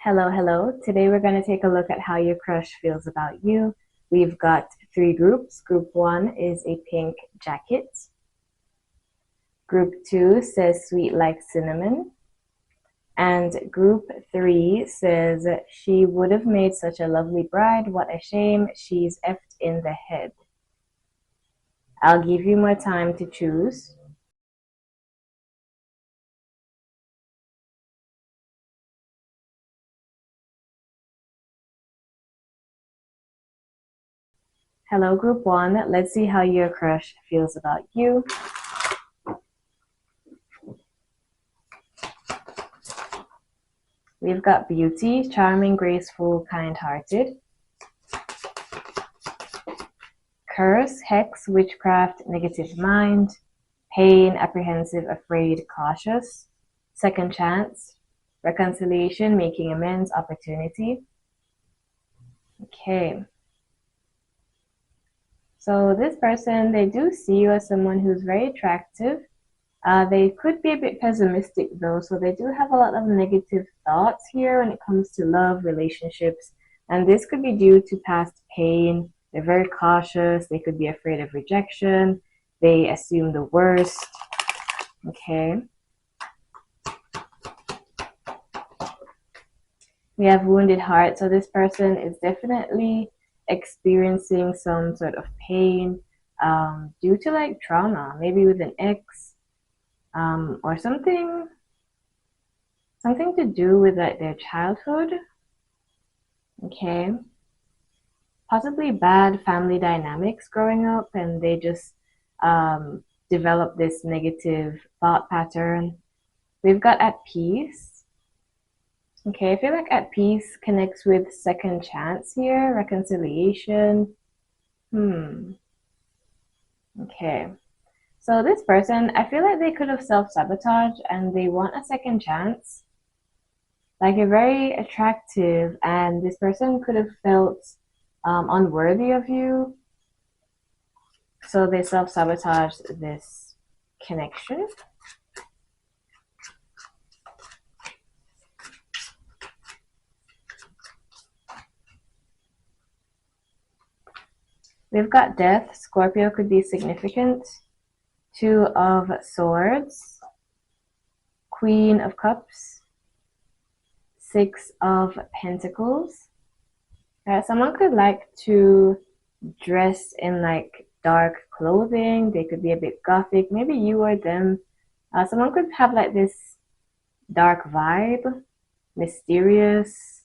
Hello, hello. Today we're going to take a look at how your crush feels about you. We've got three groups. Group 1 is a pink jacket. Group 2 says sweet like cinnamon. And group 3 says she would have made such a lovely bride. What a shame she's effed in the head. I'll give you more time to choose. Hello, group 1. Let's see how your crush feels about you. We've got beauty, charming, graceful, kind-hearted. Curse, hex, witchcraft, negative mind. Pain, apprehensive, afraid, cautious. Second chance, reconciliation, making amends, opportunity. Okay. So this person, they do see you as someone who's very attractive. They could be a bit pessimistic though, so they do have a lot of negative thoughts here when it comes to love, relationships, and this could be due to past pain. They're very cautious. They could be afraid of rejection. They assume the worst. Okay. We have wounded heart. So this person is definitely experiencing some sort of pain due to like trauma, maybe with an ex, or something to do with like their childhood. Okay. Possibly bad family dynamics growing up, and they just develop this negative thought pattern. We've got at peace. Okay, I feel like at peace connects with second chance here, reconciliation. Okay. So this person, I feel like they could have self-sabotaged and they want a second chance. Like you're very attractive and this person could have felt unworthy of you. So they self-sabotaged this connection. We've got death. Scorpio could be significant. Two of Swords. Queen of Cups. Six of Pentacles. Someone could like to dress in like dark clothing. They could be a bit gothic. Maybe you or them. Someone could have like this dark vibe. Mysterious.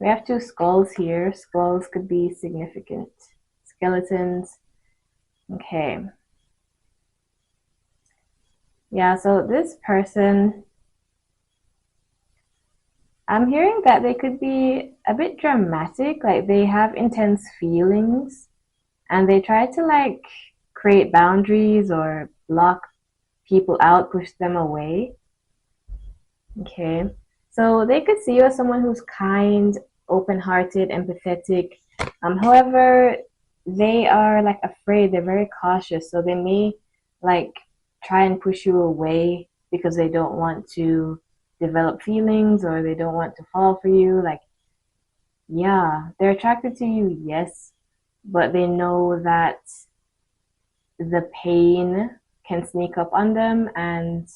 We have two skulls here. Skulls could be significant. Skeletons. Okay. Yeah, so this person, I'm hearing that they could be a bit dramatic, like they have intense feelings and they try to like create boundaries or block people out, push them away. Okay. So they could see you as someone who's kind, open-hearted, empathetic. However, they are like afraid, they're very cautious, so they may like try and push you away because they don't want to develop feelings or they don't want to fall for you. Like, yeah, they're attracted to you, yes, but they know that the pain can sneak up on them and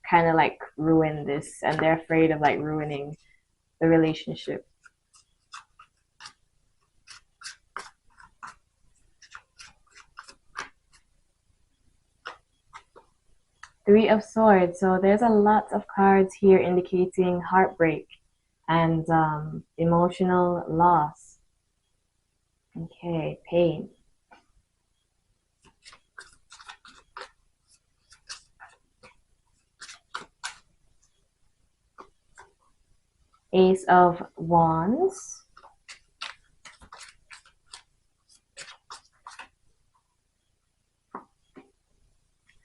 kind of like ruin this, and they're afraid of like ruining the relationship. Three of Swords. So there's a lot of cards here indicating heartbreak and emotional loss. Okay, pain. Ace of Wands.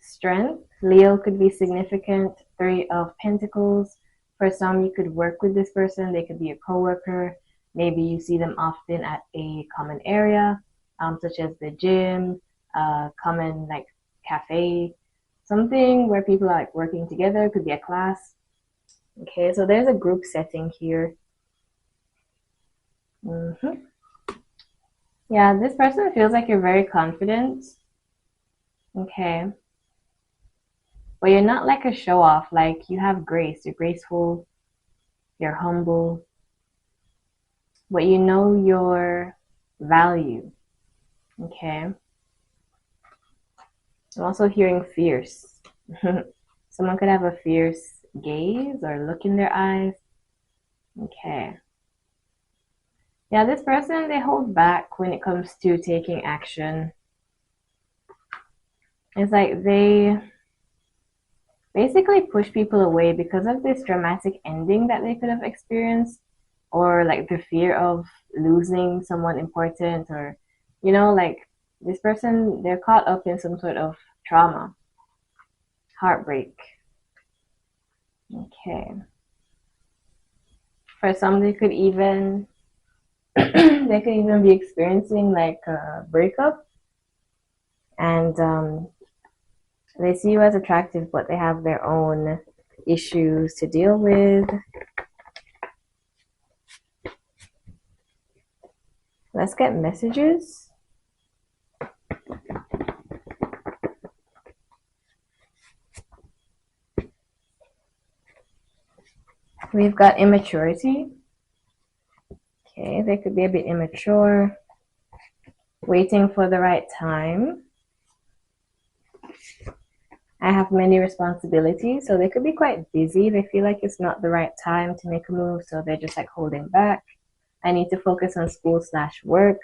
Strength. Leo could be significant. Three of Pentacles. For some, you could work with this person. They could be a coworker. Maybe you see them often at a common area, such as the gym, common like cafe, something where people are like working together. Could be a class. Okay, so there's a group setting here. Mm-hmm. Yeah, this person feels like you're very confident. Okay. But you're not like a show off. Like you have grace. You're graceful. You're humble. But you know your value. Okay. I'm also hearing fierce. Someone could have a fierce gaze or look in their eyes. Okay. Yeah, this person, they hold back when it comes to taking action. It's like they basically push people away because of this dramatic ending that they could have experienced, or like the fear of losing someone important, or, like this person, they're caught up in some sort of trauma, heartbreak. Okay. For some, they could even they could even be experiencing like a breakup, and they see you as attractive, but they have their own issues to deal with. Let's get messages. We've got immaturity. Okay, they could be a bit immature, waiting for the right time. I have many responsibilities, so they could be quite busy. They feel like it's not the right time to make a move, so they're just like holding back. I need to focus on school/work.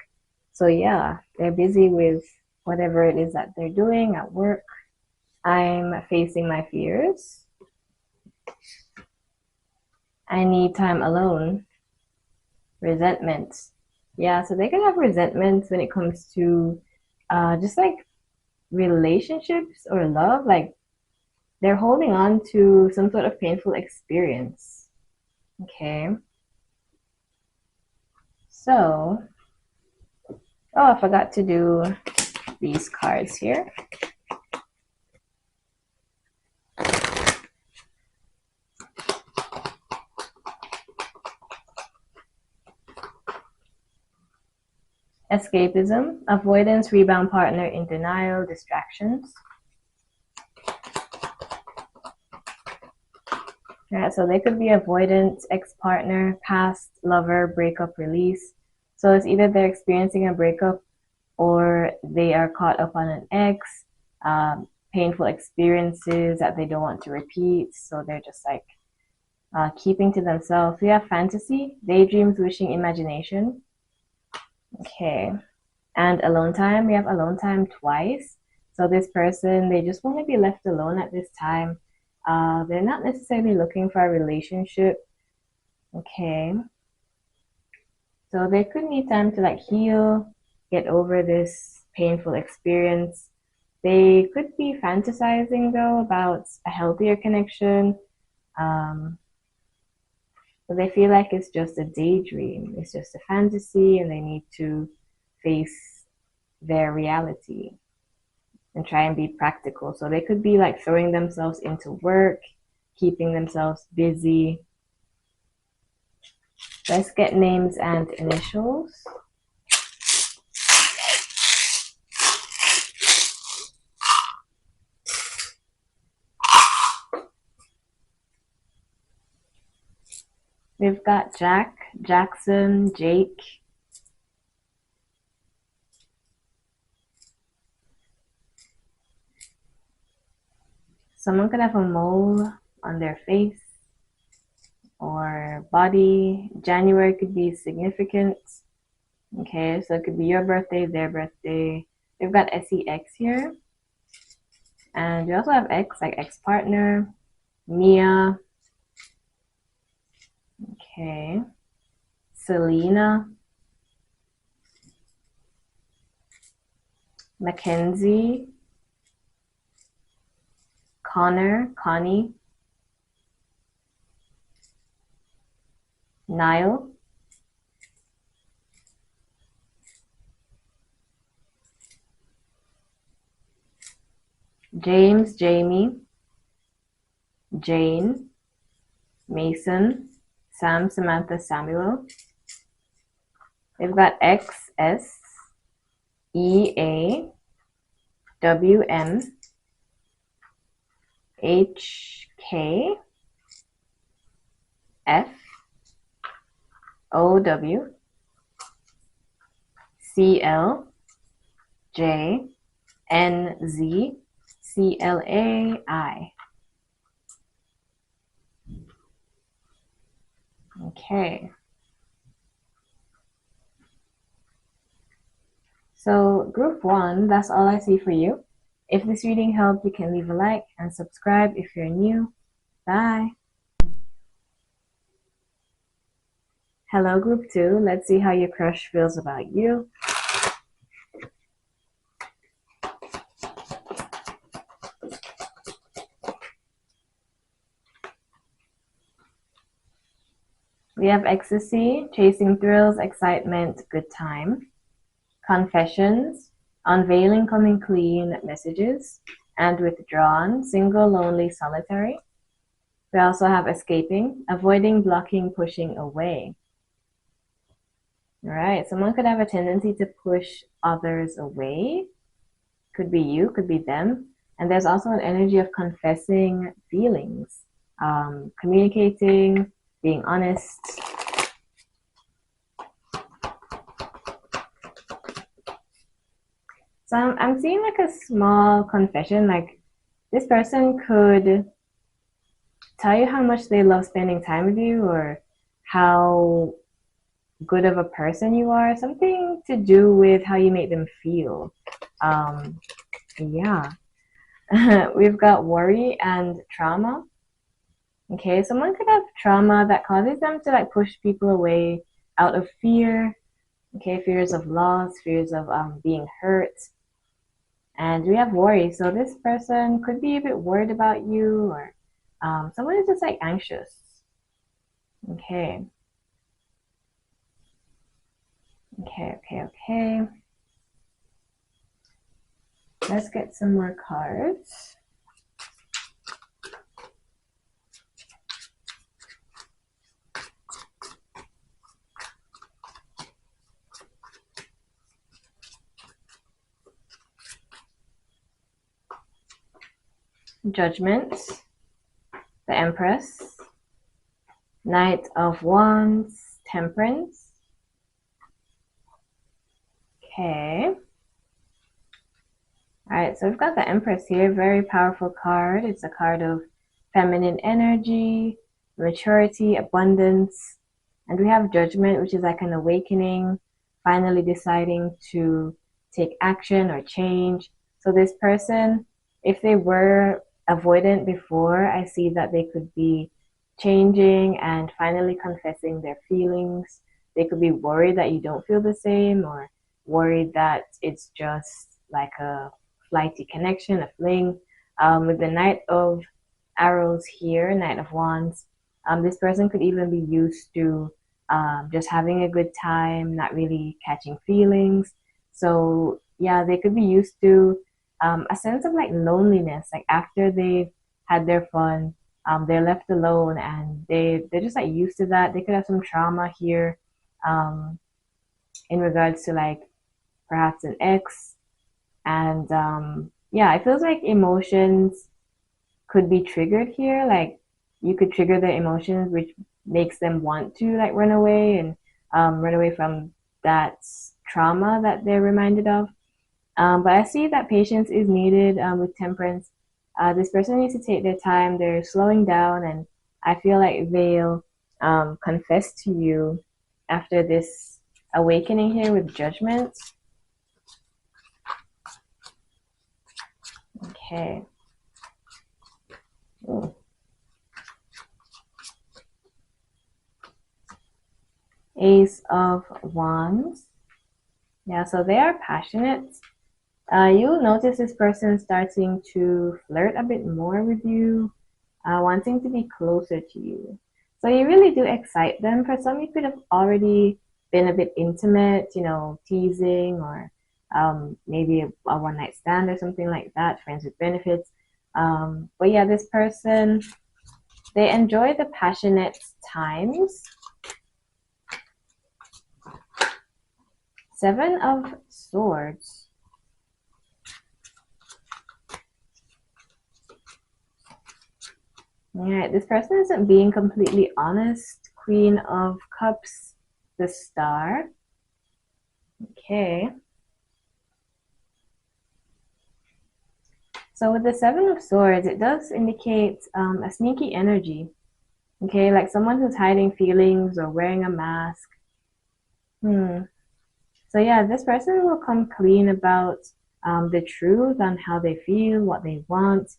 So yeah, they're busy with whatever it is that they're doing at work. I'm facing my fears. I need time alone. Resentment. Yeah, so they can have resentments when it comes to just like relationships or love. Like they're holding on to some sort of painful experience. Okay. So, oh, I forgot to do these cards here. Escapism, avoidance, rebound partner in denial, distractions. All right, so they could be avoidance, ex-partner, past lover, breakup, release. So it's either they're experiencing a breakup or they are caught up on an ex, painful experiences that they don't want to repeat. So they're just like keeping to themselves. We have fantasy, daydreams, wishing, imagination. Okay. And alone time, we have alone time twice. So this person, they just want to be left alone at this time. They're not necessarily looking for a relationship. Okay. So they could need time to like heal, get over this painful experience. They could be fantasizing though about a healthier connection. But they feel like it's just a daydream, it's just a fantasy, and they need to face their reality and try and be practical. So they could be like throwing themselves into work, keeping themselves busy. Let's get names and initials. We've got Jack, Jackson, Jake. Someone could have a mole on their face or body. January could be significant. Okay, so it could be your birthday, their birthday. We've got SEX here. And we also have X, like ex-partner, Mia. Okay. Selena. Mackenzie. Connor, Connie. Niall. James, Jamie. Jane. Mason. Sam, Samantha, Samuel. We've got X, S, E, A, W, M, H, K, F, O, W, C, L, J, N, Z, C, L, A, I. Okay. So group 1, that's all I see for you. If this reading helped, you can leave a like and subscribe if you're new. Bye. Hello, group 2. Let's see how your crush feels about you. We have ecstasy, chasing thrills, excitement, good time. Confessions, unveiling, coming clean, messages. And withdrawn, single, lonely, solitary. We also have escaping, avoiding, blocking, pushing away. All right, someone could have a tendency to push others away. Could be you, could be them. And there's also an energy of confessing feelings, communicating, being honest. So I'm seeing like a small confession, like this person could tell you how much they love spending time with you or how good of a person you are, something to do with how you make them feel. Yeah. We've got worry and trauma. Okay, someone could have trauma that causes them to like push people away out of fear. Okay, fears of loss, fears of being hurt. And we have worry. So this person could be a bit worried about you, or someone is just like anxious. Okay. Okay. Let's get some more cards. Judgment, the Empress, Knight of Wands, Temperance. Okay. All right, so we've got the Empress here, very powerful card. It's a card of feminine energy, maturity, abundance. And we have Judgment, which is like an awakening, finally deciding to take action or change. So this person, if they were avoidant before, I see that they could be changing and finally confessing their feelings. They could be worried that you don't feel the same, or worried that it's just like a flighty connection, a fling. With the Knight of Arrows here, Knight of Wands, this person could even be used to just having a good time, not really catching feelings. So yeah, they could be used to a sense of like loneliness, like after they've had their fun, they're left alone and they're just like used to that. They could have some trauma here in regards to like perhaps an ex. And yeah, it feels like emotions could be triggered here. Like you could trigger their emotions, which makes them want to like run away and run away from that trauma that they're reminded of. But I see that patience is needed with Temperance. This person needs to take their time. They're slowing down, and I feel like they'll confess to you after this awakening here with Judgment. Okay. Ooh. Ace of Wands. Yeah, so they are passionate. You'll notice this person starting to flirt a bit more with you, wanting to be closer to you. So you really do excite them. For some, you could have already been a bit intimate, you know, teasing or maybe a one-night stand or something like that, friends with benefits. But yeah, this person, they enjoy the passionate times. Seven of Swords. Alright, this person isn't being completely honest. Queen of Cups, the Star. Okay. So with the Seven of Swords, it does indicate a sneaky energy. Okay, like someone who's hiding feelings or wearing a mask. So yeah, this person will come clean about the truth on how they feel, what they want.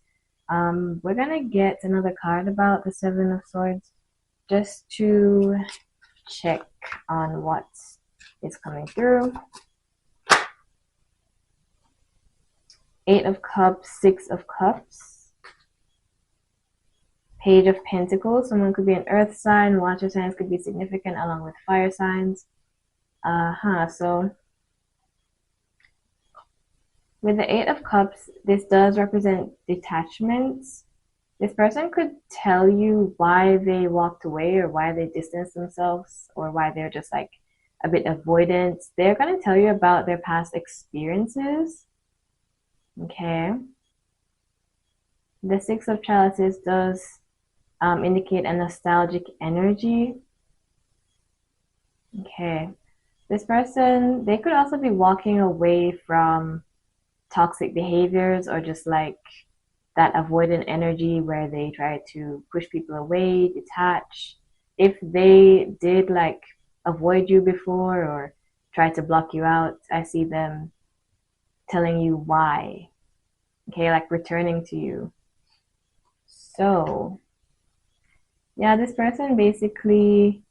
We're gonna get another card about the Seven of Swords just to check on what is coming through. Eight of Cups, Six of Cups. Page of Pentacles. Someone could be an earth sign. Water signs could be significant along with fire signs. So with the Eight of Cups, this does represent detachment. This person could tell you why they walked away or why they distanced themselves or why they're just like a bit avoidant. They're going to tell you about their past experiences. Okay. The Six of Chalices does indicate a nostalgic energy. Okay. This person, they could also be walking away from toxic behaviors or just like that avoidant energy where they try to push people away, detach. If they did like avoid you before or try to block you out, I see them telling you why. Okay, like returning to you. So, yeah, this person basically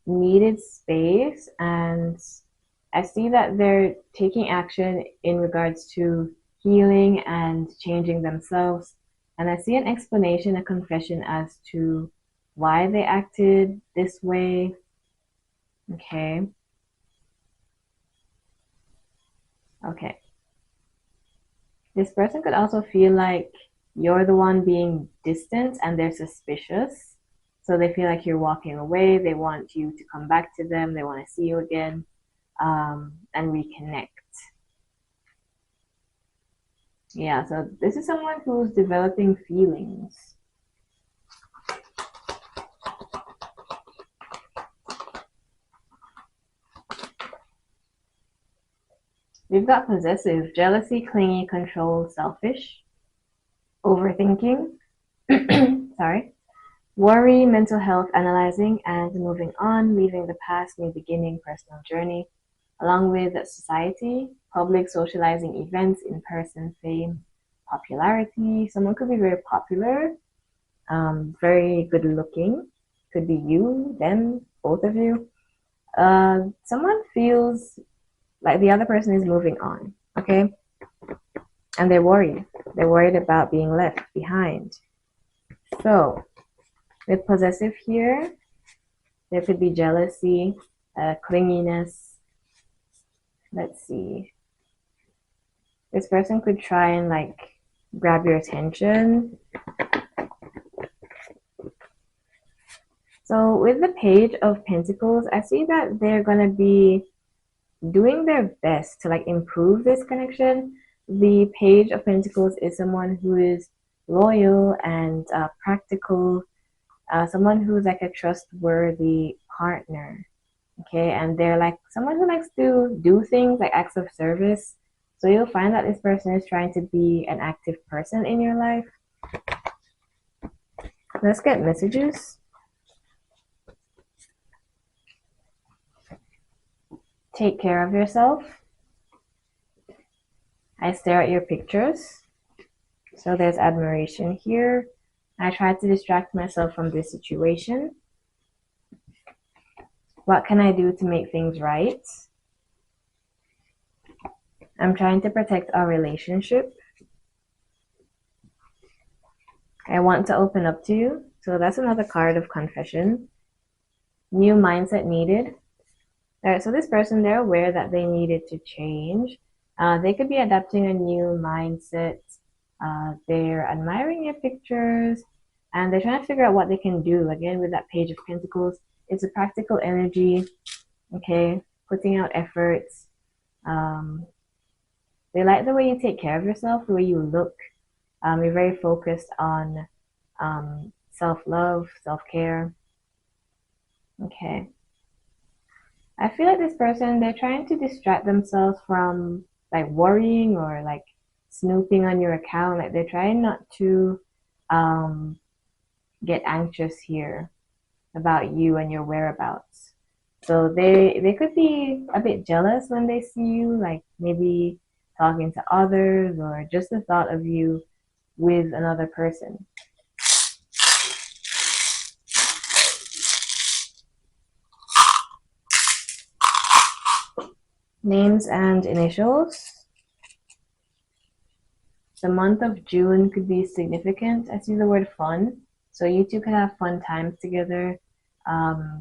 needed space, and I see that they're taking action in regards to healing and changing themselves. And I see an explanation, a confession as to why they acted this way. Okay. Okay. This person could also feel like you're the one being distant and they're suspicious. So they feel like you're walking away. They want you to come back to them. They want to see you again and reconnect. Yeah, so this is someone who's developing feelings. We've got possessive, jealousy, clingy, control, selfish, overthinking, sorry, worry, mental health, analyzing, and moving on, leaving the past, new beginning, personal journey, along with society, public socializing events, in-person fame, popularity. Someone could be very popular, very good looking. Could be you, them, both of you. Someone feels like the other person is moving on, okay? And they're worried. They're worried about being left behind. So, with possessive here, there could be jealousy, clinginess. Let's see. This person could try and like grab your attention. So with the Page of Pentacles, I see that they're going to be doing their best to like improve this connection. The Page of Pentacles is someone who is loyal and practical, someone who's like a trustworthy partner. Okay, and they're like someone who likes to do things like acts of service. So you'll find that this person is trying to be an active person in your life. Let's get messages. Take care of yourself. I stare at your pictures. So there's admiration here. I try to distract myself from this situation. What can I do to make things right? I'm trying to protect our relationship. I want to open up to you. So that's another card of confession. New mindset needed. All right, so this person, they're aware that they needed to change. They could be adapting a new mindset. They're admiring your pictures and they're trying to figure out what they can do. Again, with that Page of Pentacles, it's a practical energy. Okay. putting out efforts. They like the way you take care of yourself, the way you look. You're very focused on self-love, self-care. Okay. I feel like this person, they're trying to distract themselves from like worrying or like snooping on your account. Like they're trying not to get anxious here about you and your whereabouts. So they could be a bit jealous when they see you, like maybe talking to others or just the thought of you with another person. Names and initials. The month of June could be significant. I see the word fun. So you two could have fun times together.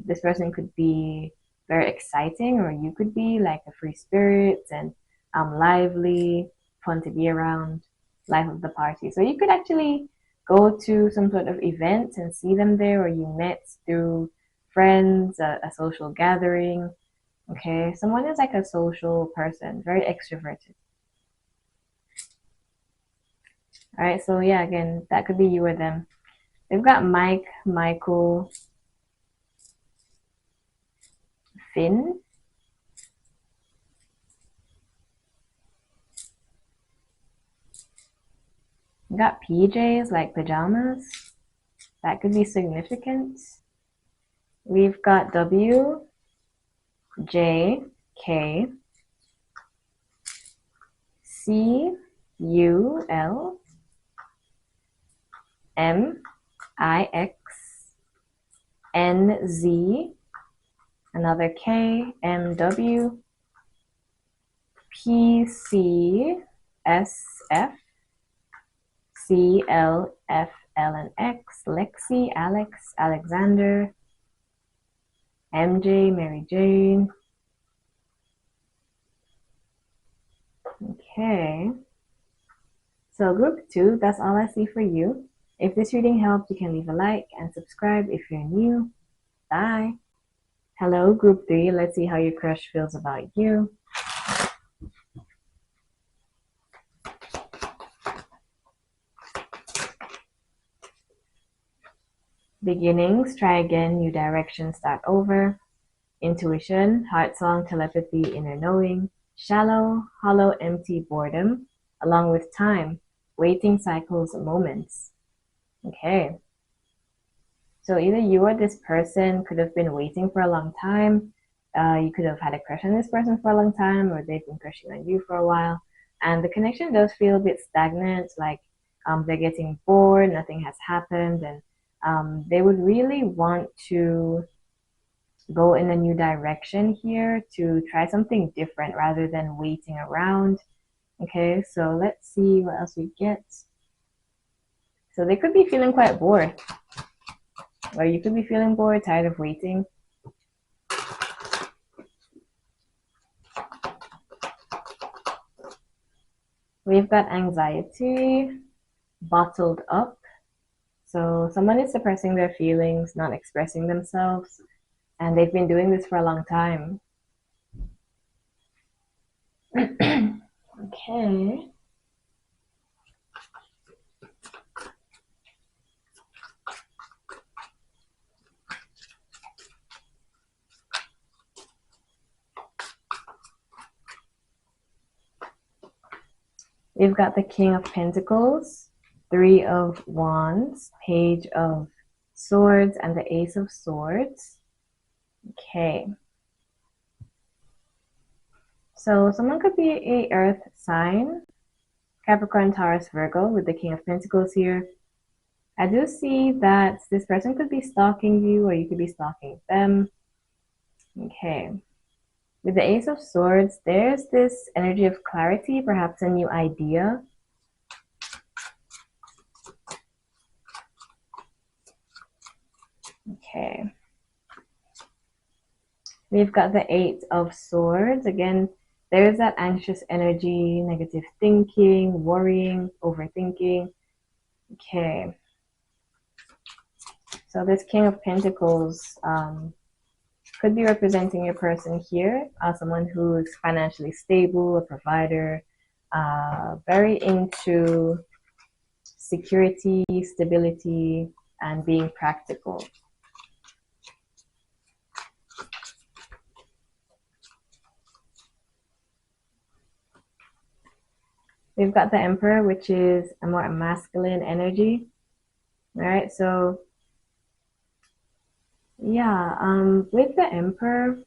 This person could be very exciting, or you could be like a free spirit and lively, fun to be around, life of the party. So you could actually go to some sort of event and see them there, or you met through friends, a social gathering. Okay, someone is like a social person, very extroverted. All right, so yeah, again, that could be you or them. They've got Mike, Michael, Finn. We've got PJs, like pajamas. That could be significant. We've got W, J, K, C, U, L, M, I, X, N, Z, another K, M, W, P, C, S, F, C, L, F, L, and X, Lexi, Alex, Alexander, MJ, Mary Jane. Okay. So group 2, that's all I see for you. If this reading helped, you can leave a like and subscribe if you're new. Bye. Hello, group 3. Let's see how your crush feels about you. Beginnings, try again, new direction, start over. Intuition, heart song, telepathy, inner knowing. Shallow, hollow, empty, boredom, along with time, waiting cycles, moments. Okay. So either you or this person could have been waiting for a long time. You could have had a crush on this person for a long time, or they've been crushing on you for a while. And the connection does feel a bit stagnant, like they're getting bored, nothing has happened, and they would really want to go in a new direction here to try something different rather than waiting around. Okay, so let's see what else we get. So they could be feeling quite bored, or you could be feeling bored, tired of waiting. We've got anxiety, bottled up. So someone is suppressing their feelings, not expressing themselves, and they've been doing this for a long time. Okay. We've got the King of Pentacles, Three of Wands, Page of Swords, and the Ace of Swords. Okay. So someone could be a earth sign, Capricorn, Taurus, Virgo, with the King of Pentacles here. I do see that this person could be stalking you, or you could be stalking them. Okay. With the Ace of Swords, there's this energy of clarity, perhaps a new idea. Okay. We've got the Eight of Swords. Again, there's that anxious energy, negative thinking, worrying, overthinking. Okay. So this King of Pentacles, could be representing your person here, someone who's financially stable, a provider, very into security, stability, and being practical. We've got the Emperor, which is a more masculine energy. All right, so yeah, with the Emperor,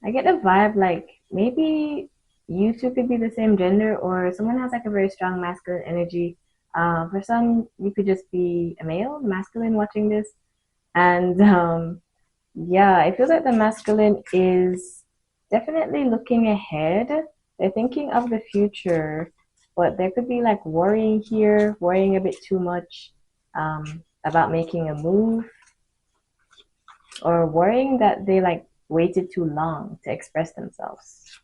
I get the vibe like maybe you two could be the same gender, or someone has like a very strong masculine energy. For some, you could just be a male, masculine, watching this. And yeah, I feel like the masculine is definitely looking ahead. They're thinking of the future, but there could be like worrying here, worrying a bit too much about making a move, or worrying that they like waited too long to express themselves.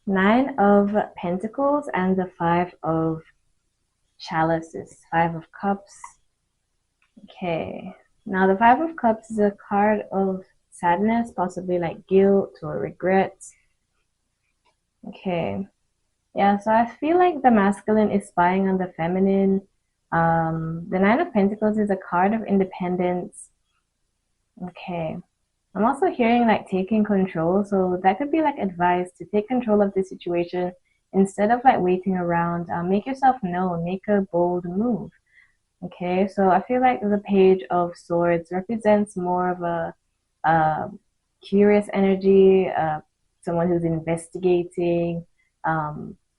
Nine of Pentacles and the Five of Chalices, Five of Cups. Okay, now the Five of Cups is a card of sadness, possibly like guilt or regret. Okay, yeah, so I feel like the masculine is spying on the feminine. The Nine of Pentacles is a card of independence. Okay, I'm also hearing like taking control, so that could be like advice to take control of the situation instead of like waiting around. Make yourself known, make a bold move. Okay, so I feel like the Page of Swords represents more of a curious energy, someone who's investigating,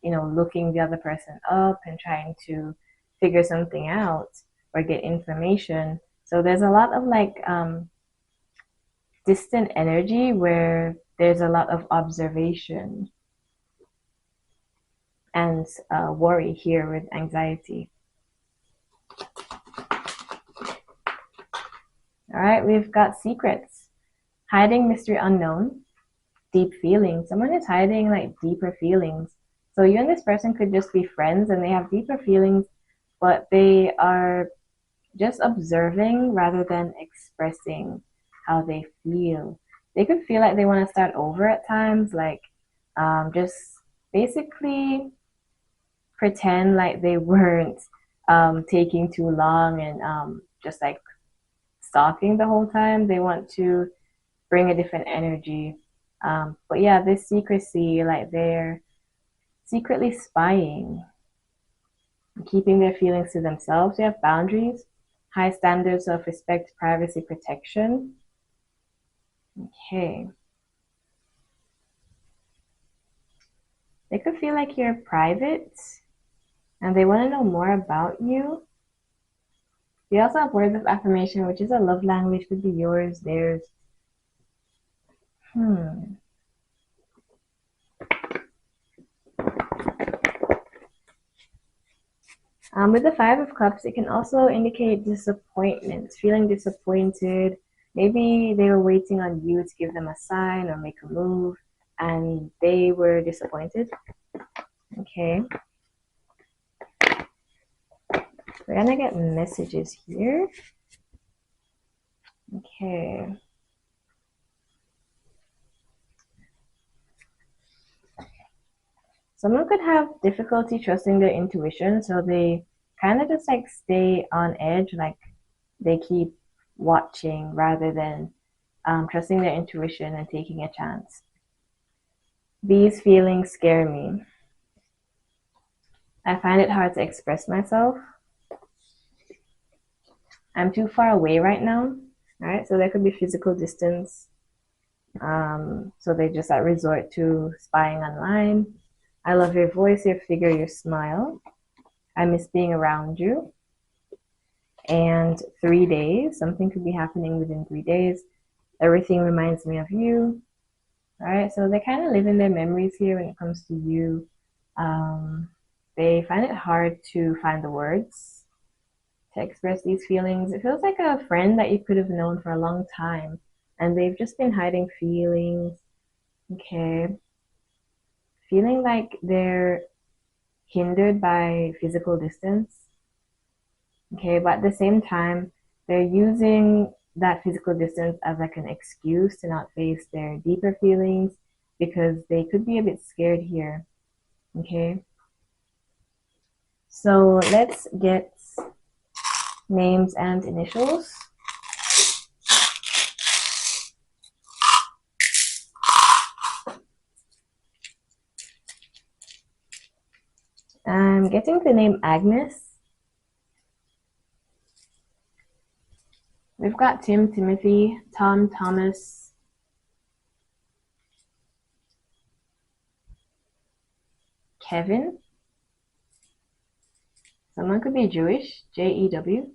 looking the other person up and trying to figure something out or get information. So there's a lot of like distant energy where there's a lot of observation and worry here with anxiety. All right, we've got secrets, hiding, mystery, unknown, deep feelings. Someone is hiding like deeper feelings. So you and this person could just be friends and they have deeper feelings, but they are just observing rather than expressing how they feel. They could feel like they want to start over at times, like just basically pretend like they weren't taking too long and just like stalking the whole time. They want to bring a different energy. But yeah, this secrecy, like they're secretly spying, keeping their feelings to themselves. They have boundaries, high standards of respect, privacy, protection. Okay. They could feel like you're private and they want to know more about you. We also have words of affirmation, which is a love language, could be yours, theirs. With the Five of Cups, it can also indicate disappointment, feeling disappointed. Maybe they were waiting on you to give them a sign or make a move, and they were disappointed. Okay. We're gonna get messages here. Okay. Someone could have difficulty trusting their intuition, so they kind of just like stay on edge, like they keep watching rather than trusting their intuition and taking a chance. These feelings scare me. I find it hard to express myself. I'm too far away right now. All right, so there could be physical distance. So they just resort to spying online. I love your voice, your figure, your smile. I miss being around you. And 3 days, something could be happening within 3 days. Everything reminds me of you. All right, so they kind of live in their memories here when it comes to you. They find it hard to find the words to express these feelings. It feels like a friend that you could have known for a long time, and they've just been hiding feelings. Okay. Feeling like they're hindered by physical distance. Okay, but at the same time, they're using that physical distance as like an excuse to not face their deeper feelings because they could be a bit scared here. Okay, so let's get names and initials. I'm getting the name Agnes. We've got Tim, Timothy, Tom, Thomas, Kevin. Someone could be Jewish, Jew.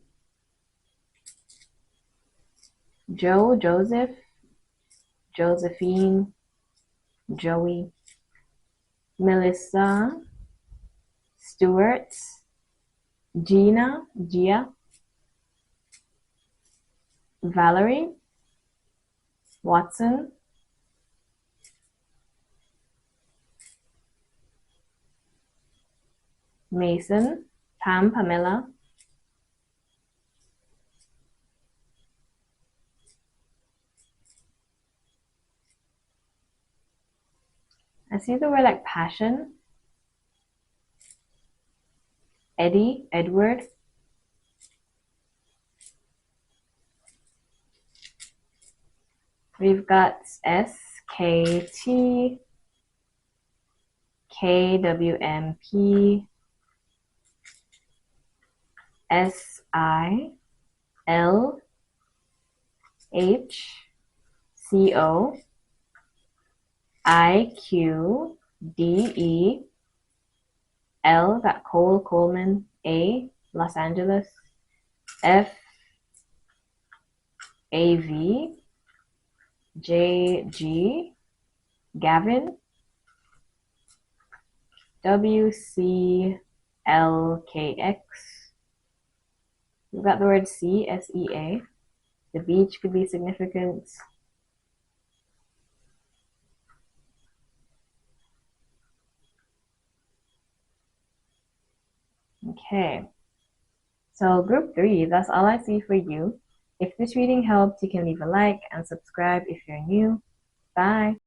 Joe, Joseph, Josephine, Joey, Melissa, Stuart, Gina, Gia, Valerie, Watson, Mason, Pam, Pamela, I see the word like passion, Eddie, Edward, we've got S, K, T, K, W, M, P, S, I, L, H, C, O, I, Q, D, E, L, got Cole, Coleman, A, Los Angeles, F, A, V, J, G, Gavin, W, C, L, K, X. We've got the word sea, S-E-A. The beach could be significant. Okay. So group 3, that's all I see for you. If this reading helped, you can leave a like and subscribe if you're new. Bye.